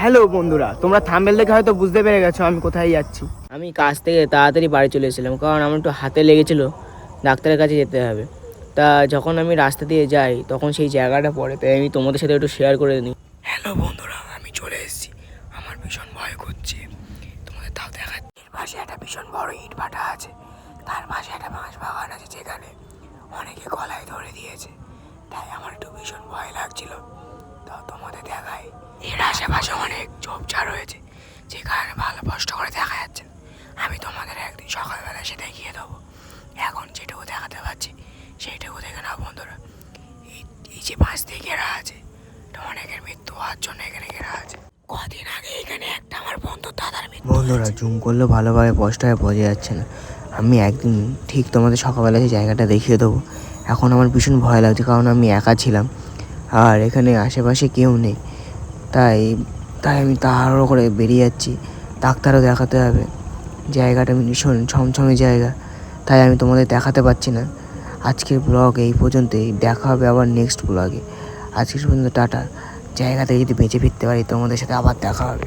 Hello বন্ধুরা, তোমরা thumbnail দেখে হয়তো বুঝতে পেরে গেছো আমি কোথায় যাচ্ছি। আমি কাজ থেকে তাড়াতাড়ি বাড়ি চলে এসেছিলাম, কারণ আমার একটু হাতে লেগেছিল, ডাক্তারের কাছে যেতে হবে। তা যখন আমি রাস্তা দিয়ে যাই তখন সেই জায়গাটা পড়ে, তাই আমি তোমাদের সাথে একটু শেয়ার করে নিই। হ্যালো বন্ধুরা, আমি চলে এসেছি। আমার ভীষণ ভয় করছে, তোমাদের তাও দেখাচ্ছি। এর পাশে একটা ভীষণ বড় ইট ভাটা আছে, তার পাশে একটা বাঁশ বাগান আছে যেখানে অনেকে গলায় ধরে দিয়েছে, তাই আমার একটু ভীষণ ভয় লাগছিল। তো তোমাদের দেখাই, এর আশেপাশে অনেক ঝোপঝাড় রয়েছে যেখানে ভালো স্পষ্ট করে দেখা যাচ্ছে। আমি তোমাদের একদিন সকালবেলা সে দেখিয়ে দেবো। এখন যেটুকু দেখাতে পারছি সেইটুকু দেখে নাও বন্ধুরা। এই যে বাঁশ দিয়ে ঘেরা আছে, এটা অনেকের মৃত্যু হওয়ার জন্য এখানে ঘেরা আছে। কদিন আগে এখানে একটা আমার বন্ধুর দাদার মৃত্যু। বন্ধুরা জুম করলেও ভালোভাবে স্পষ্ট হয়ে বোঝা যাচ্ছে না। আমি একদিন ঠিক তোমাদের সকালবেলা সেই জায়গাটা দেখিয়ে দেবো। এখন আমার ভীষণ ভয় লাগছে, কারণ আমি একা ছিলাম আর এখানে আশেপাশে কেউ নেই। তাই তাই আমি তাড়াহুড়ো করে বেরিয়ে যাচ্ছি, ডাক্তারও দেখাতে হবে। জায়গাটা ভীষণ ছমছমে জায়গা, তাই আমি তোমাদের দেখাতে পারছি না। আজকের ব্লগ এই পর্যন্তই, দেখা হবে আবার নেক্সট ব্লগে। আজকের পর্যন্ত টাটা। জায়গাতে যদি বেঁচে ফিরতে পারি তোমাদের সাথে আবার দেখা হবে।